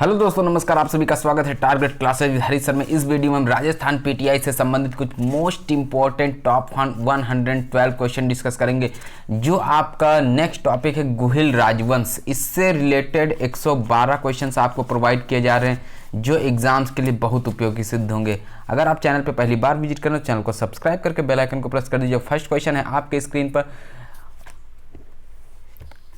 Hello दोस्तों, नमस्कार। आप सभी का स्वागत है target classes with Harish sir में। इस वीडियो में हम राजस्थान पीटीआई से संबंधित कुछ most important top 112 question discuss करेंगे। जो आपका नेक्स्ट टॉपिक है गुहिल राजवंश, इससे रिलेटेड 112 क्वेश्चंस आपको प्रोवाइड किए जा रहे हैं जो एग्जाम्स के लिए बहुत उपयोगी सिद्ध होंगे। अगर आप चैनल पर पहली बार विजिट करें तो चैनल को सब्सक्राइब करके बेल आइकन को प्रेस कर दीजिए। फर्स्ट क्वेश्चन है आपके स्क्रीन पर।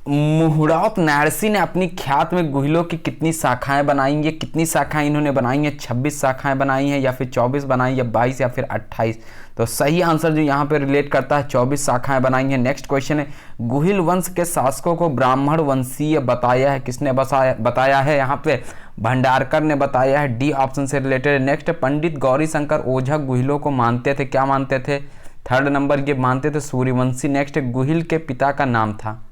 मुहुड़ौत नारसी ने अपनी ख्यात में गुहिलों की कितनी शाखाएं बनाई हैं? कितनी शाखाएं इन्होंने बनाई हैं? 26 शाखाएं बनाई हैं या फिर 24 बनाई या 22 या फिर 28? तो सही आंसर जो यहाँ पे रिलेट करता है 24 शाखाएं बनाई हैं। नेक्स्ट क्वेश्चन है, गुहिल वंश के शासकों को ब्राह्मण वंशीय बताया है। किसने बताया है? यहाँ पे भंडारकर ने बताया है। डी ऑप्शन से रिलेटेड है। नेक्स्ट, पंडित गौरी शंकर ओझा गुहिलों को मानते थे। क्या मानते थे? थर्ड नंबर ये मानते थे सूर्यवंशी। नेक्स्ट, गुहिल के पिता का नाम था,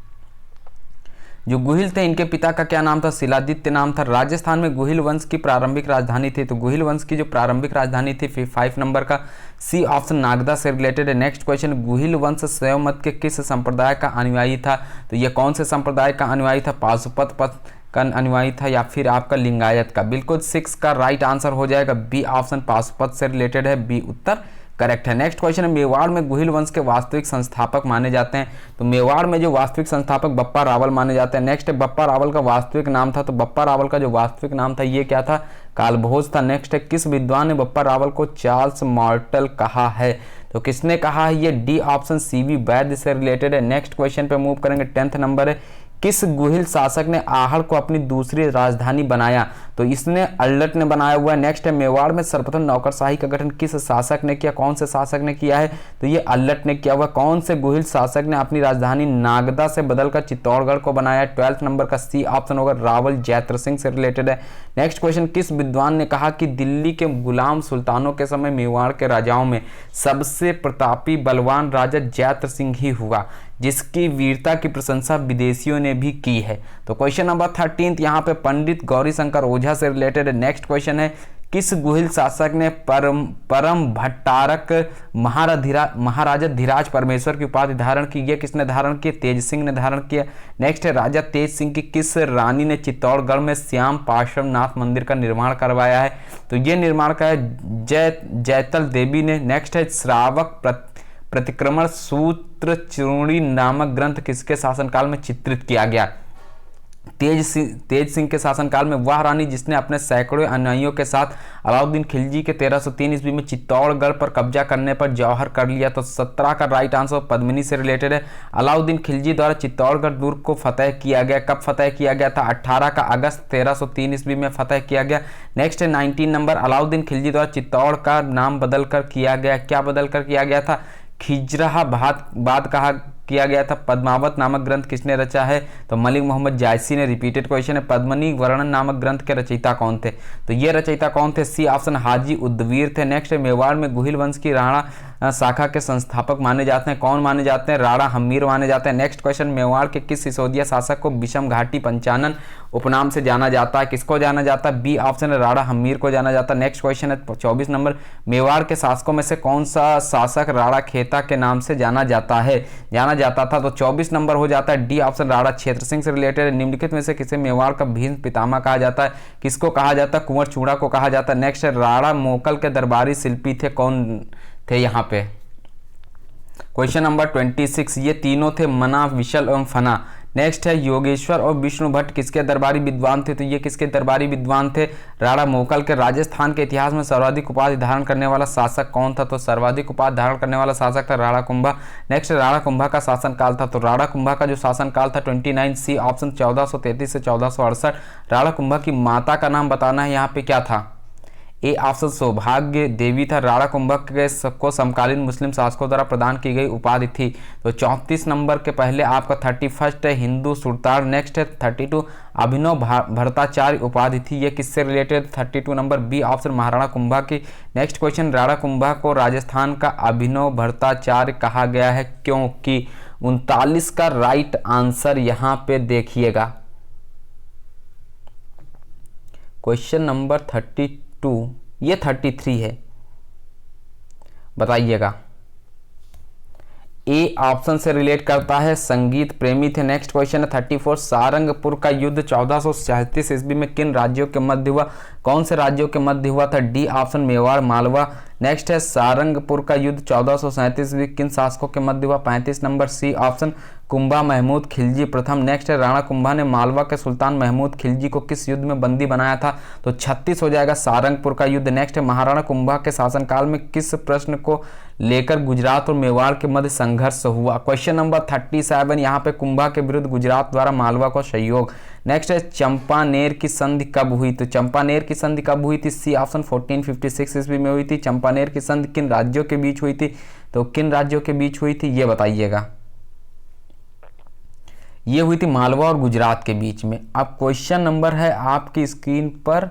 जो गुहिल थे इनके पिता का क्या नाम था? शिलादित्य नाम था। राजस्थान में गुहिल वंश की प्रारंभिक राजधानी थी, तो गुहिल वंश की जो प्रारंभिक राजधानी थी 5 नंबर का सी ऑप्शन नागदा से रिलेटेड है। नेक्स्ट क्वेश्चन, गुहिल वंश शैव मत के किस संप्रदाय का अनुयायी था? तो ये कौन से संप्रदाय का अनुयायी था? पाशुपत पथ का अनुयायी था या फिर आपका लिंगायत का? बिल्कुल 6 का राइट आंसर हो जाएगा बी ऑप्शन, पाशुपत से रिलेटेड है। बी उत्तर करेक्ट है। नेक्स्ट क्वेश्चन है, मेवाड़ में गुहिल वंश के वास्तविक संस्थापक माने जाते हैं। तो मेवाड़ में जो वास्तविक संस्थापक बप्पा रावल माने जाते हैं। नेक्स्ट, बप्पा रावल का वास्तविक नाम था, तो बप्पा रावल का जो वास्तविक नाम था ये क्या था? कालभोज था। नेक्स्ट है, किस विद्वान ने बप्पा रावल को चार्ल्स मॉर्टल कहा है? तो किसने कहा है? ये डी ऑप्शन सीवी वैद्य से रिलेटेड है। नेक्स्ट क्वेश्चन पे मूव करेंगे। 10th नंबर है, किस गुहिल शासक ने आहड़ को अपनी दूसरी राजधानी बनाया? तो इसने अल्लट ने बनाया हुआ है। नेक्स्ट है, मेवाड़ में सर्वप्रथम नौकरशाही का गठन किस शासक ने किया? कौन से शासक ने किया है? तो ये अल्लट ने किया हुआ। कौन से गुहिल शासक ने अपनी राजधानी नागदा से बदलकर चित्तौड़गढ़ को बनाया? 12th नंबर का सी ऑप्शन होगा, रावल जैत्र सिंह से रिलेटेड है। नेक्स्ट क्वेश्चन, किस विद्वान ने कहा कि दिल्ली के गुलाम सुल्तानों के समय मेवाड़ के राजाओं में सबसे प्रतापी बलवान राजा जैत्र सिंह ही हुआ, जिसकी वीरता की प्रशंसा विदेशियों ने भी की है? तो क्वेश्चन नंबर 13 यहाँ पे पंडित गौरी शंकर ओझा से रिलेटेड है। नेक्स्ट क्वेश्चन है, किस गुहिल शासक ने परम भट्टारक महाराजा धीराज परमेश्वर की उपाधि धारण की? ये किसने धारण की? तेज सिंह ने धारण किया। नेक्स्ट है, राजा तेज सिंह की किस रानी ने चित्तौड़गढ़ में श्याम पार्श्वनाथ मंदिर का निर्माण करवाया है? तो ये निर्माण का है जयतल देवी ने। नेक्स्ट है, श्रावक प्रतिक्रमण सूत्र चूड़ी नामक ग्रंथ किसके शासनकाल में चित्रित किया गया? तेज सिंह के शासनकाल में। वह रानी जिसने अपने सैकड़ों अनुयायियों के साथ अलाउद्दीन खिलजी के 1303 ईस्वी में चित्तौड़गढ़ पर कब्जा करने पर जौहर कर लिया। तो 17 का राइट आंसर पद्मिनी से रिलेटेड है। अलाउद्दीन खिलजी द्वारा चित्तौड़गढ़ दुर्ग को फतेह किया गया। कब फतेह किया गया था? 18 का अगस्त 1303 ईस्वी में फतेह किया गया। नेक्स्ट है 19 नंबर, अलाउद्दीन खिलजी द्वारा चित्तौड़ का नाम बदलकर किया गया। क्या बदलकर किया गया था? खिजराबाद कहा किया गया था। पद्मावत नामक ग्रंथ किसने रचा है? तो मलिक मोहम्मद जायसी ने। रिपीटेड क्वेश्चन है, पद्मनी वर्णन नामक ग्रंथ के रचयिता कौन थे? तो ये रचयिता कौन थे? सी ऑप्शन हाजी उद्दवीर थे। नेक्स्ट है, मेवाड़ में गुहिल वंश की राणा शाखा के संस्थापक माने जाते हैं। कौन माने जाते हैं? राणा हमीर माने जाते हैं। नेक्स्ट क्वेश्चन, मेवाड़ के किस सिसोदिया शासक को विषम घाटी पंचानन उपनाम से जाना जाता है? किसको जाना जाता है? बी ऑप्शन है, राणा हमीर को जाना जाता है। नेक्स्ट क्वेश्चन है 24 नंबर, मेवाड़ के शासकों में से कौन सा शासक राणा खेता के नाम से जाना जाता था? तो 24 नंबर हो जाता है डी ऑप्शन, राणा क्षेत्र सिंह से रिलेटेड है। निम्नलिखित में से किसे मेवाड़ का भीष्म पितामह कहा जाता है? किसको कहा जाता है? कुंवर चूड़ा को कहा जाता है। नेक्स्ट है, राणा मोकल के दरबारी शिल्पी थे। कौन थे यहाँ पे? क्वेश्चन नंबर 26, ये तीनों थे, मना, विशल एवं फना। नेक्स्ट है, योगेश्वर और विष्णु भट्ट किसके दरबारी विद्वान थे? तो ये किसके दरबारी विद्वान थे? राणा मोकल के। राजस्थान के इतिहास में सर्वाधिक उपाधि धारण करने वाला शासक कौन था? तो सर्वाधिक उपाधि धारण करने वाला शासक था राणा कुंभा। नेक्स्ट, राणा कुंभा का शासनकाल था, तो राणा कुंभा का जो शासनकाल था 29 सी ऑप्शन 1433 से 1468। राणा कुंभा की माता का नाम बताना है, यहाँ पे क्या था? ए ऑप्शन सौभाग्य देवी था। राणा कुंभक के सबको समकालीन मुस्लिम शासकों द्वारा प्रदान की गई उपाधि थी। तो 34 नंबर के पहले आपका 31 है हिंदू सुरतार। नेक्स्ट है 32 अभिनव भरताचार्य उपाधि थी। ये किससे related? 32 number B option, Maharana Kumbha की। नेक्स्ट क्वेश्चन, राणा कुंभा को राजस्थान का अभिनव भरताचार्य कहा गया है क्योंकि? 39 का राइट आंसर यहाँ पे देखिएगा। क्वेश्चन नंबर 32, ये 33 है, बताइएगा। ए ऑप्शन से रिलेट करता है, संगीत प्रेमी थे। नेक्स्ट क्वेश्चन है 34, सारंगपुर का युद्ध 1437 ईस्वी में किन राज्यों के मध्य हुआ? कौन से राज्यों के मध्य हुआ था? D option Mewar Malwa. Next है सारंगपुर का युद्ध 1437 ईस्वी किन शासकों के मध्य हुआ? 35 नंबर, सी ऑप्शन कुंभा महमूद खिलजी प्रथम। नेक्स्ट है राणा कुंभा ने मालवा के सुल्तान महमूद खिलजी को किस युद्ध में बंदी बनाया था? तो 36 हो जाएगा सारंगपुर का युद्ध। नेक्स्ट है महाराणा कुंभा के शासनकाल में किस प्रश्न को लेकर गुजरात और मेवाड़ के मध्य संघर्ष हुआ? क्वेश्चन नंबर 37, यहाँ पे कुंभा के विरुद्ध गुजरात द्वारा मालवा को सहयोग। नेक्स्ट है चंपानेर की संधि कब हुई? तो चंपानेर की संधि कब हुई थी? सी ऑप्शन 1456 ईस्वी में हुई थी। चंपानेर की संधि किन राज्यों के बीच हुई थी? तो किन राज्यों के बीच हुई थी ये बताइएगा। ये हुई थी मालवा और गुजरात के बीच में। अब क्वेश्चन नंबर है आपकी स्क्रीन पर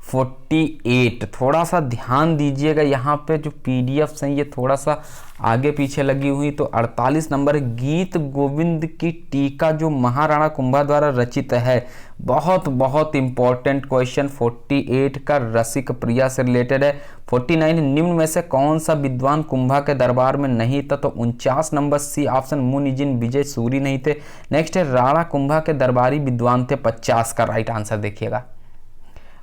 48। थोड़ा सा ध्यान दीजिएगा, यहाँ पे जो पीडीएफ्स हैं ये थोड़ा सा आगे पीछे लगी हुई। तो 48 नंबर, गीत गोविंद की टीका जो महाराणा कुंभा द्वारा रचित है। बहुत बहुत इंपॉर्टेंट क्वेश्चन 48 का रसिक प्रिया से रिलेटेड है। 49, निम्न में से कौन सा विद्वान कुंभा के दरबार में नहीं था? तो 49 नंबर, सी ऑप्शन मुनिजिन विजय सूरी नहीं थे। नेक्स्ट है राणा कुंभा के दरबारी विद्वान थे। 50 का राइट आंसर देखिएगा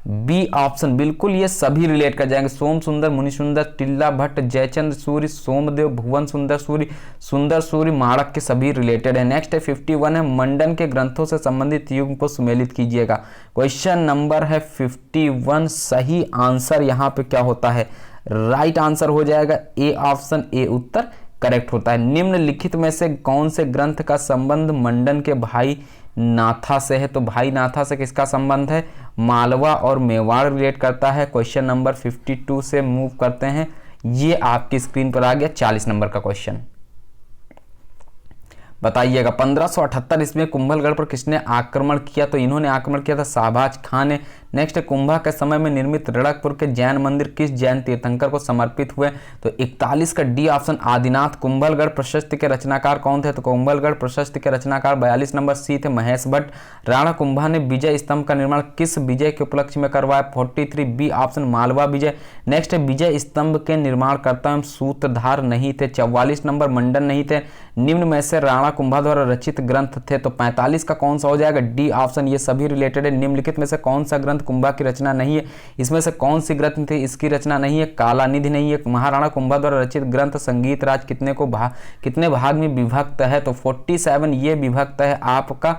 बी ऑप्शन। बिल्कुल ये सभी रिलेट कर जाएंगे। सोम सुंदर, मुनि सुंदर, टिल्ला भट्ट, जयचंद्र सूरी, सोमदेव, भुवन सुंदर सूरी, माणक के सभी रिलेटेड है। नेक्स्ट है 51 है, मंडन के ग्रंथों से संबंधित युग को सुमेलित कीजिएगा। क्वेश्चन नंबर है 51। सही आंसर यहाँ पे क्या होता है? राइट आंसर हो जाएगा A option, A Uttar correct होता है। निम्नलिखित में से कौन से ग्रंथ का संबंध मंडन के भाई नाथा से है? तो भाई नाथा से किसका संबंध है? मालवा और मेवाड़ रिलेट करता है। क्वेश्चन नंबर 52 से मूव करते हैं। ये आपकी स्क्रीन पर आ गया 40 नंबर का क्वेश्चन। बताइएगा 1578 इसमें कुंभलगढ़ पर किसने आक्रमण किया? तो इन्होंने आक्रमण किया था शाहबाज खान ने। नेक्स्ट कुंभा के समय में निर्मित रणकपुर के जैन मंदिर किस जैन तीर्थंकर को समर्पित हुए? तो 41 का डी ऑप्शन आदिनाथ। कुंभलगढ़ प्रशस्ति के रचनाकार कौन थे? तो कुंभलगढ़ प्रशस्ति के रचनाकार 42 नंबर, सी थे महेश भट्ट। राणा कुंभा ने विजय स्तंभ का निर्माण किस विजय के उपलक्ष्य में करवाया? 43, बी ऑप्शन मालवा विजय। नेक्स्ट विजय स्तंभ के निर्माणकर्ता एवं सूत्रधार नहीं थे। 44 नंबर, मंडन नहीं थे। निम्न में से राणा कुंभा द्वारा रचित ग्रंथ थे। तो 45 का कौन सा हो जाएगा? D option. ये सभी रिलेटेड है। निम्नलिखित में से कौन सा ग्रंथ कुंभा की रचना नहीं है? इसमें से कौन सी ग्रंथ थी इसकी रचना नहीं है? काला निधि नहीं है। महाराणा कुंभा द्वारा रचित ग्रंथ संगीत राज कितने भाग में विभक्त है? तो 47 ये विभक्त है आपका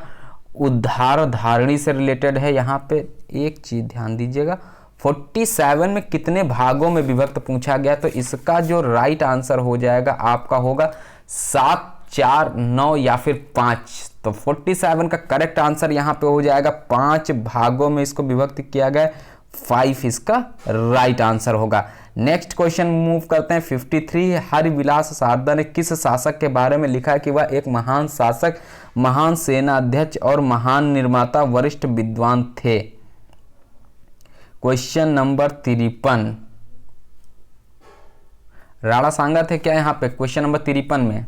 उद्धार धारणी से रिलेटेड है। यहाँ पे एक चीज ध्यान दीजिएगा, 47 में कितने भागों में विभक्त पूछा गया। तो इसका जो राइट आंसर हो जाएगा आपका होगा 7, 4, 9 या फिर 5। तो 47 का करेक्ट आंसर यहाँ पे हो जाएगा 5 भागों में इसको विभक्त किया गया। 5 इसका राइट आंसर होगा। नेक्स्ट क्वेश्चन मूव करते हैं 53। हरिविलास शारदा ने किस शासक के बारे में लिखा कि वह एक महान शासक, महान सेनाध्यक्ष और महान निर्माता, वरिष्ठ विद्वान थे? Question number 53। राणा सांगा थे क्या यहाँ पे? क्वेश्चन नंबर 53 में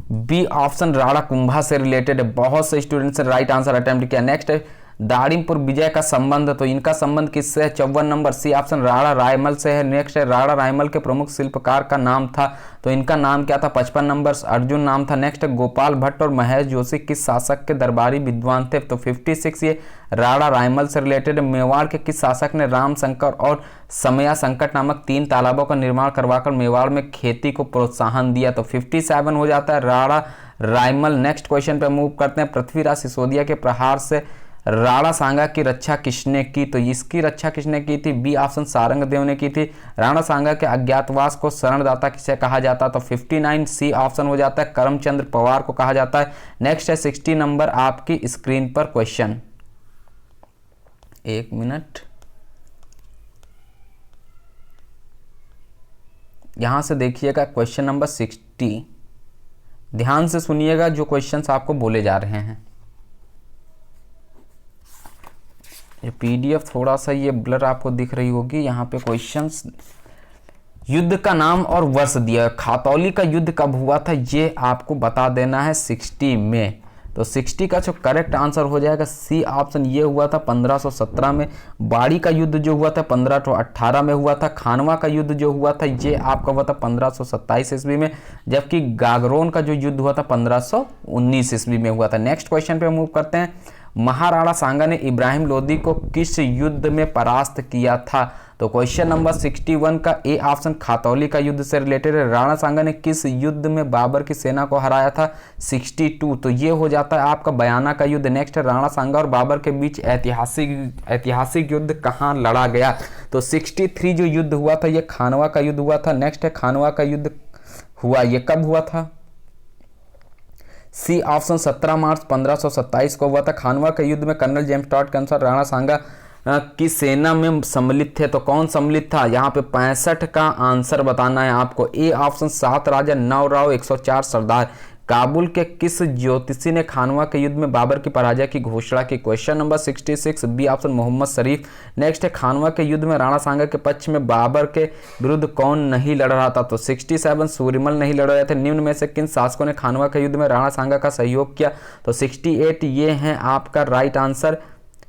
बी ऑप्शन राणा कुंभा से रिलेटेड है। बहुत से स्टूडेंट्स ने राइट आंसर अटेम्प्ट किया। नेक्स्ट है दाड़िमपुर विजय का संबंध। तो इनका संबंध किससे है? 54 नंबर, सी ऑप्शन राणा रायमल से है। नेक्स्ट है राणा रायमल के प्रमुख शिल्पकार का नाम था। तो इनका नाम क्या था? 55 नंबर, अर्जुन नाम था। नेक्स्ट है गोपाल भट्ट और महेश जोशी किस शासक के दरबारी विद्वान थे? तो 56 ये राणा रायमल से रिलेटेड। मेवाड़ के किस शासक ने राम शंकर और समया संकट नामक 3 तालाबों का निर्माण करवाकर मेवाड़ में खेती को प्रोत्साहन दिया? तो 57 हो जाता है राणा रायमल। नेक्स्ट क्वेश्चन पे मूव करते हैं। पृथ्वीराज सिसोदिया के प्रहार से राणा सांगा की रक्षा किसने की? तो इसकी रक्षा किसने की थी? बी ऑप्शन सारंगदेव ने की थी। राणा सांगा के अज्ञातवास को शरणदाता किसे कहा जाता? तो 59 सी ऑप्शन हो जाता है करमचंद्र पवार को कहा जाता है। नेक्स्ट है 60 नंबर आपकी स्क्रीन पर क्वेश्चन। एक मिनट, यहां से देखिएगा क्वेश्चन नंबर 60। ध्यान से सुनिएगा जो क्वेश्चंस आपको बोले जा रहे हैं। ये पीडीएफ थोड़ा सा ये ब्लर आपको दिख रही होगी। यहाँ पे क्वेश्चंस, युद्ध का नाम और वर्ष दिया। खातौली का युद्ध कब हुआ था ये आपको बता देना है 60 में। तो 60 का जो करेक्ट आंसर हो जाएगा सी ऑप्शन, ये हुआ था 1517 में। बाड़ी का युद्ध जो हुआ था 1518 में हुआ था। खानवा का युद्ध जो हुआ था ये आपका हुआ था 1527 ईस्वी में, जबकि गागरोन का जो युद्ध हुआ था 1519 ईस्वी में हुआ था। नेक्स्ट क्वेश्चन पे मूव करते हैं। महाराणा सांगा ने इब्राहिम लोदी को किस युद्ध में परास्त किया था? तो क्वेश्चन नंबर 61 का ए ऑप्शन खातौली का युद्ध से रिलेटेड है। राणा सांगा ने किस युद्ध में बाबर की सेना को हराया था? 62, तो ये हो जाता है आपका बयाना का युद्ध। नेक्स्ट है राणा सांगा और बाबर के बीच ऐतिहासिक युद्ध कहाँ लड़ा गया? तो 63 जो युद्ध हुआ था ये खानवा का युद्ध हुआ था। नेक्स्ट है खानवा का युद्ध हुआ, ये कब हुआ था? सी ऑप्शन 17 मार्च 1527 को हुआ था। खानवा के युद्ध में कर्नल जेम्स टॉड के अनुसार राणा सांगा की सेना में सम्मिलित थे, तो कौन सम्मिलित था? यहाँ पे 65 का आंसर बताना है आपको। ए ऑप्शन 7 राजा 9 राव 104 सरदार। काबुल के किस ज्योतिषी ने खानवा के युद्ध में बाबर की पराजय की घोषणा की? Question number 66 B option Mohammad Sharif. Next है खानवा के युद्ध में राणा सांगा के पक्ष में बाबर के विरुद्ध कौन नहीं लड़ रहा था? तो 67 सूर्यमल नहीं लड़ रहे थे। निम्न में से किन शासकों ने खानवा के युद्ध में राणा सांगा का सहयोग किया? तो 68 ये है आपका राइट आंसर।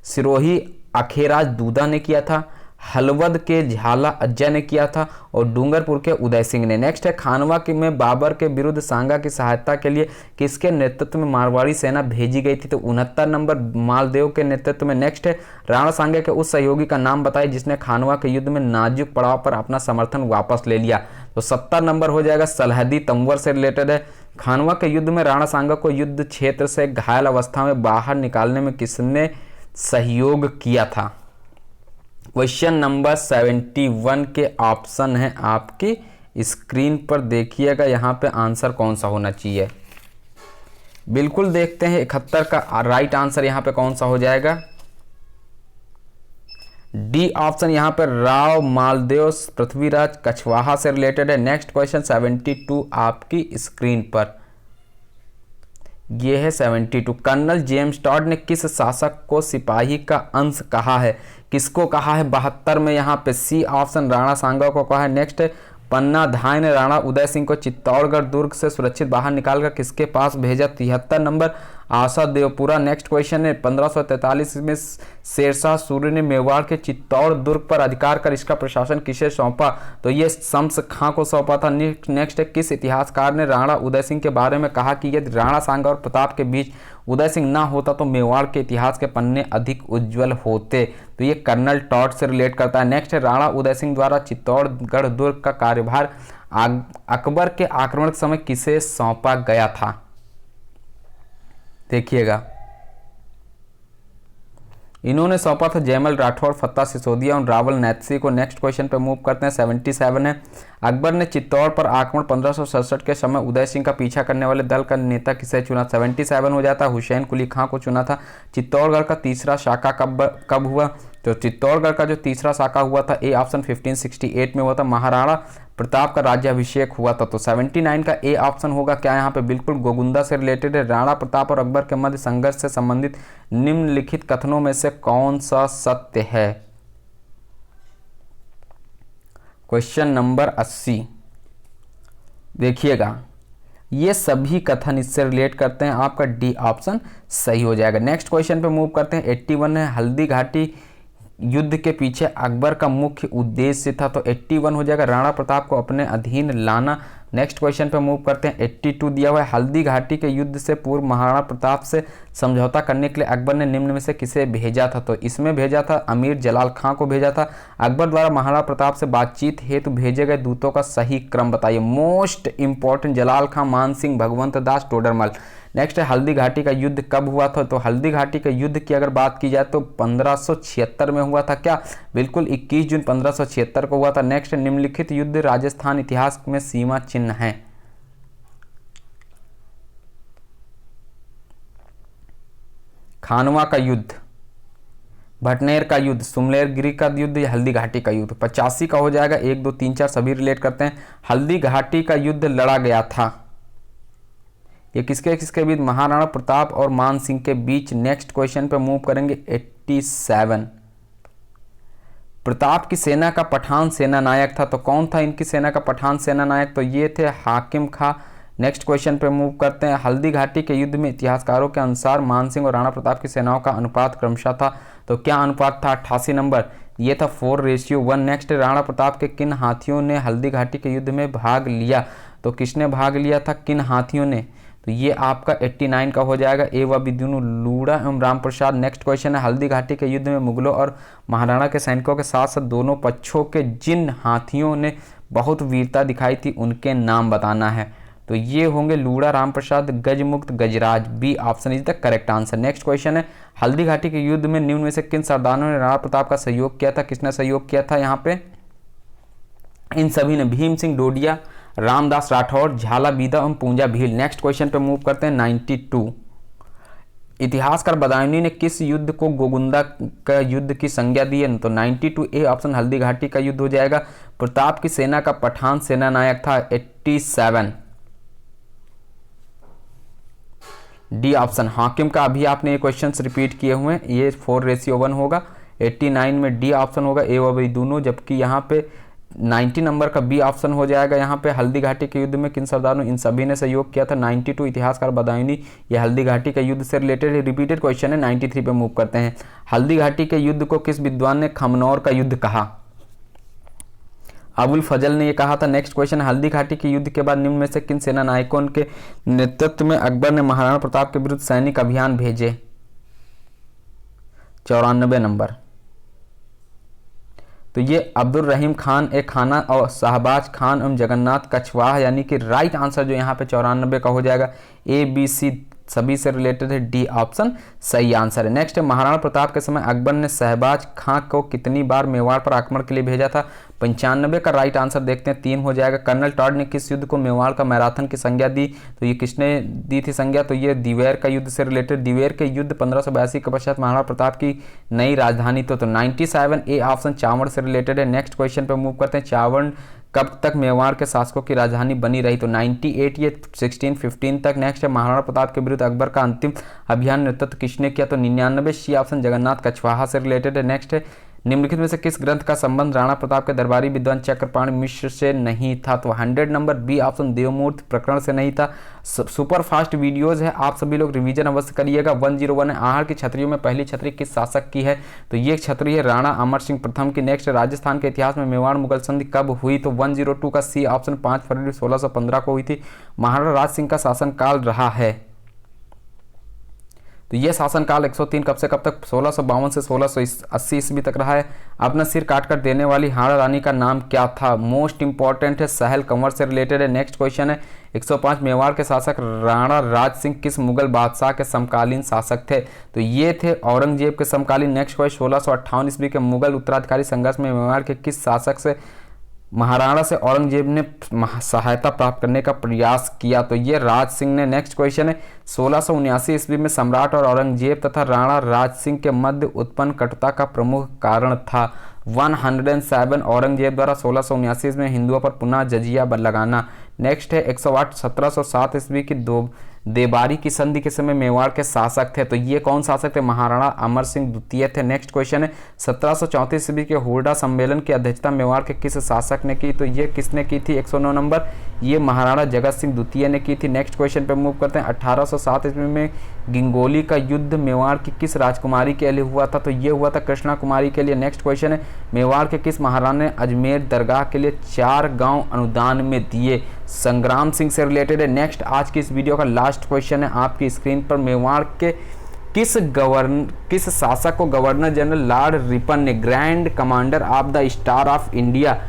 सिरोही अखेराज दूधा ने किया था, हलवद के झाला अज्जा ने किया था और डूंगरपुर के उदय सिंह ने। नेक्स्ट है खानवा में बाबर के विरुद्ध सांगा की सहायता के लिए किसके नेतृत्व में मारवाड़ी सेना भेजी गई थी? तो 69 नंबर मालदेव के नेतृत्व में। नेक्स्ट है राणा सांगा के उस सहयोगी का नाम बताइए जिसने खानवा के युद्ध में नाजुक पड़ाव पर अपना समर्थन वापस ले लिया? तो 70 नंबर हो जाएगा सलहदी तंवर से रिलेटेड है। खानवा के युद्ध में राणा सांगा को युद्ध क्षेत्र से घायल अवस्था में बाहर निकालने में किसने सहयोग किया था? क्वेश्चन नंबर 71 के ऑप्शन है आपकी स्क्रीन पर, देखिएगा यहाँ पे आंसर कौन सा होना चाहिए। बिल्कुल देखते हैं 71 का राइट आंसर यहाँ पे कौन सा हो जाएगा? डी ऑप्शन यहाँ पे राव मालदेव पृथ्वीराज कछवाहा से रिलेटेड है। नेक्स्ट क्वेश्चन 72 आपकी स्क्रीन पर, ये है 72। कर्नल जेम्स टॉड ने किस शासक को सिपाही का अंश कहा है? किसको कहा है 72 में? यहाँ पे सी ऑप्शन राणा सांगा को कहा है। नेक्स्ट है पन्ना धाय ने राणा उदय सिंह को चित्तौड़गढ़ दुर्ग से सुरक्षित बाहर निकालकर किसके पास भेजा? 73 नंबर आशा देवपुरा। नेक्स्ट क्वेश्चन है 1543 में शेरशाह सूर्य ने मेवाड़ के चित्तौड़ दुर्ग पर अधिकार कर इसका प्रशासन किसे सौंपा? तो ये शम्स खां को सौंपा था। नेक्स्ट है किस इतिहासकार ने राणा उदय सिंह के बारे में कहा कि यदि राणा सांगा और प्रताप के बीच उदय सिंह ना होता तो मेवाड़ के इतिहास के पन्ने अधिक उज्जवल होते? तो ये कर्नल टॉड से रिलेट करता है। नेक्स्ट है राणा उदय सिंह द्वारा चित्तौड़गढ़ दुर्ग का कार्यभार अकबर के आक्रमण के समय किसे सौंपा गया था? देखिएगा इन्होंने सौंपा था जयमल राठौर, फत्ता सिसोदिया और रावल नैतसी को। नेक्स्ट क्वेश्चन पे मूव करते हैं 77 है। अकबर ने चित्तौड़ पर आक्रमण 1567 के समय उदय सिंह का पीछा करने वाले दल का नेता किसे चुना? 77 हो जाता है हुसैन कुली खां को चुना था। चित्तौड़गढ़ का तीसरा शाखा कब हुआ? तो चित्तौड़गढ़ का जो तीसरा शाखा हुआ था ए ऑप्शन 1568 में हुआ था। महाराणा प्रताप का राज्याभिषेक हुआ था। तो 79 का ए ऑप्शन होगा क्या यहाँ पे? बिल्कुल गोगुंदा से रिलेटेड है। राणा प्रताप और अकबर के मध्य संघर्ष से संबंधित निम्नलिखित कथनों में से कौन सा सत्य है? क्वेश्चन नंबर 80 देखिएगा, ये सभी कथन इससे रिलेट करते हैं। आपका डी ऑप्शन सही हो जाएगा। नेक्स्ट क्वेश्चन पे मूव करते हैं 81 है। हल्दी घाटी युद्ध के पीछे अकबर का मुख्य उद्देश्य था। तो 81 हो जाएगा राणा प्रताप को अपने अधीन लाना। नेक्स्ट क्वेश्चन पे मूव करते हैं 82 दिया हुआ है। हल्दी घाटी के युद्ध से पूर्व महाराणा प्रताप से समझौता करने के लिए अकबर ने निम्न में से किसे भेजा था? तो इसमें भेजा था अमीर जलाल खां को भेजा था। अकबर द्वारा महाराणा प्रताप से बातचीत हेतु भेजे गए दूतों का सही क्रम बताइए। मोस्ट इंपॉर्टेंट, जलाल खां, मान सिंह, भगवंत दास, टोडरमल। नेक्स्ट है हल्दी घाटी का युद्ध कब हुआ था? तो हल्दी घाटी के युद्ध की अगर बात की जाए तो 1576 में हुआ था। क्या? बिल्कुल 21 जून 1576 को हुआ था। नेक्स्ट निम्नलिखित युद्ध राजस्थान इतिहास में सीमा चिन्ह है। खानवा का युद्ध, भटनेर का युद्ध, सुमलेरगिरी का युद्ध या हल्दी घाटी का युद्ध? 85 का हो जाएगा। 1 2 3 4 सभी रिलेट करते हैं। हल्दी घाटी का युद्ध लड़ा गया था, ये किसके किसके बीच? महाराणा प्रताप और मान सिंह के बीच। नेक्स्ट क्वेश्चन पे मूव करेंगे 87। प्रताप की सेना का पठान सेना नायक था, तो कौन था इनकी सेना का पठान सेना नायक? तो ये थे हाकिम खां। नेक्स्ट क्वेश्चन पे मूव करते हैं। हल्दी घाटी के युद्ध में इतिहासकारों के अनुसार मान सिंह और राणा प्रताप की सेनाओं का अनुपात क्रमशः था, तो क्या अनुपात था? 88 नंबर, ये था 4:1। नेक्स्ट, राणा प्रताप के किन हाथियों ने हल्दी घाटी के युद्ध में भाग लिया? तो किसने भाग लिया था, किन हाथियों ने? तो ये आपका 89 का हो जाएगा। ए व बी दोनों, लूड़ा एवं राम प्रसाद। नेक्स्ट क्वेश्चन है, हल्दी घाटी के युद्ध में मुगलों और महाराणा के सैनिकों के साथ साथ दोनों पक्षों के जिन हाथियों ने बहुत वीरता दिखाई थी उनके नाम बताना है। तो ये होंगे Luda, Ram Prasad, Gajmukt, Gajraj. B option is the correct answer. Next question है, हल्दी घाटी के युद्ध में निम्न में से किन सरदारों ने राणा प्रताप का सहयोग किया था? किसने सहयोग किया था यहाँ पे? इन सभी ने, भीम सिंह डोडिया, रामदास राठौर, झाला बीदा एवं पूंजा भील। नेक्स्ट क्वेश्चन पे मूव करते हैं। 92, इतिहासकार बदायूनी ने किस युद्ध को गोगुंदा का युद्ध की संज्ञा दी है? तो 92 ए ऑप्शन हल्दी घाटी का युद्ध हो जाएगा। प्रताप की सेना का पठान सेना नायक था 87। डी ऑप्शन हाकिम का, अभी आपने ये क्वेश्चन रिपीट किए हुए हैं, ये 4:1 होगा। 89 में डी ऑप्शन होगा, ए व बी दोनों, जबकि यहाँ पे 90 नंबर का बी ऑप्शन हो जाएगा। यहाँ पे हल्दी घाटी के युद्ध में किन सरदारों, इन सभी ने सहयोग किया था। 92 इतिहासकार बदायूनी, ये हल्दी घाटी के युद्ध से रिलेटेड रिपीटेड क्वेश्चन है। 93 पे मूव करते हैं। हल्दी घाटी के युद्ध को किस विद्वान ने खमनौर का युद्ध कहा? अबुल फजल ने ये कहा था। नेक्स्ट क्वेश्चन, हल्दी घाटी के युद्ध के बाद निम्न में से किन सेना नायकों के नेतृत्व में अकबर ने महाराणा प्रताप के विरुद्ध सैनिक अभियान भेजे? 94 नंबर, तो ये अब्दुल रहीम खान ए खाना और शहबाज खान एवं जगन्नाथ कछवाहा, यानी कि राइट आंसर जो यहाँ पे 94 का हो जाएगा। ए बी सी सभी से रिलेटेड है, डी ऑप्शन सही आंसर है। नेक्स्ट है, महाराणा प्रताप के समय अकबर ने शहबाज खां को कितनी बार मेवाड़ पर आक्रमण के लिए भेजा था? 95 का राइट आंसर देखते हैं, 3 हो जाएगा। कर्नल टॉड ने किस युद्ध को मेवाड़ का मैराथन की संज्ञा दी? तो ये किसने दी थी संज्ञा? तो ये दिवेर का युद्ध से रिलेटेड। दिवेर के युद्ध 1582 के पश्चात महाराणा प्रताप की नई राजधानी तो 97 ए ऑप्शन चावड़ से रिलेटेड है। नेक्स्ट क्वेश्चन पे मूव करते हैं। चावड़ कब तक मेवाड़ के शासकों की राजधानी बनी रही? तो 98 ये 1615 तक। नेक्स्ट है, महाराणा प्रताप के विरुद्ध अकबर का अंतिम अभियान नेतृत्व किसने किया? तो 99 सी ऑप्शन जगन्नाथ कछवाहा से रिलेटेड है। नेक्स्ट है, निम्नलिखित में से किस ग्रंथ का संबंध राणा प्रताप के दरबारी विद्वान चक्रपाणि मिश्र से नहीं था? तो 100 नंबर, बी ऑप्शन देवमूर्ति प्रकरण से नहीं था। सुपर फास्ट वीडियोस है, आप सभी लोग रिवीजन अवश्य करिएगा। 101 है, आहड़ की छत्रियों में पहली छतरी किस शासक की है? तो ये छतरी है राणा अमर सिंह प्रथम की। नेक्स्ट, राजस्थान के इतिहास में मेवाड़ मुगल संधि कब हुई? तो 102 का सी ऑप्शन 5 फरवरी 1615 को हुई थी। महाराणा राज सिंह का शासनकाल रहा है, तो ये शासनकाल 103 कब से कब तक? 1652 से 1680 ईस्वी तक रहा है। अपना सिर काटकर देने वाली हाड़ा रानी का नाम क्या था? मोस्ट इंपॉर्टेंट है, सहल कंवर से रिलेटेड है। नेक्स्ट क्वेश्चन है, 105 मेवाड़ के शासक राणा राज सिंह किस मुगल बादशाह के समकालीन शासक थे? तो ये थे औरंगजेब के समकालीन। नेक्स्ट क्वेश्चन, 1658 ईस्वी के मुगल उत्तराधिकारी संघर्ष में मेवाड़ के किस शासक से महाराणा से औरंगजेब ने सहायता प्राप्त करने का प्रयास किया? तो ये राज सिंह ने। नेक्स्ट क्वेश्चन है, 1679 ईस्वी में सम्राट और औरंगजेब तथा राणा राज सिंह के मध्य उत्पन्न कटुता का प्रमुख कारण था? 107 औरंगजेब द्वारा 1679 में हिंदुओं पर पुनः जजिया लगाना। नेक्स्ट है 108 1707 ईस्वी की देबारी की संधि के समय मेवाड़ के शासक थे, तो ये कौन शासक थे? महाराणा अमर सिंह द्वितीय थे। नेक्स्ट क्वेश्चन है 1734 ईस्वी के हुरडा सम्मेलन की अध्यक्षता मेवाड़ के किस शासक ने की? तो ये किसने की थी? 109 नंबर, ये महाराणा जगत सिंह द्वितीय ने की थी। नेक्स्ट क्वेश्चन पे मूव करते हैं। 1807 ईस्वी में गिंगोली का युद्ध मेवाड़ की किस राजकुमारी के लिए हुआ था? तो ये हुआ था कृष्णा कुमारी के लिए। नेक्स्ट क्वेश्चन है, मेवाड़ के किस महाराणा ने अजमेर दरगाह के लिए 4 गांव अनुदान में दिए? संग्राम सिंह से रिलेटेड है। नेक्स्ट, आज की इस वीडियो का लास्ट क्वेश्चन है आपकी स्क्रीन पर, मेवाड़ के किस शासक को गवर्नर जनरल लॉर्ड रिपन ने grand commander of the star of India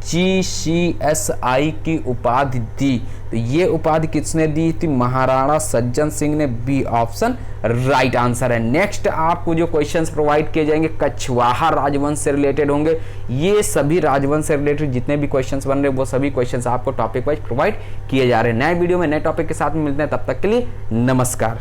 GCSI की उपाधि दी? तो ये उपाधि किसने दी थी? महाराणा सज्जन सिंह ने। बी ऑप्शन राइट आंसर है। नेक्स्ट, आपको जो क्वेश्चंस प्रोवाइड किए जाएंगे कछवाहा राजवंश से रिलेटेड होंगे। ये सभी राजवंश से रिलेटेड जितने भी क्वेश्चंस बन रहे हैं वो सभी क्वेश्चंस आपको टॉपिक वाइज प्रोवाइड किए जा रहे हैं। नए वीडियो में नए टॉपिक के साथ मिलते हैं, तब तक के लिए नमस्कार।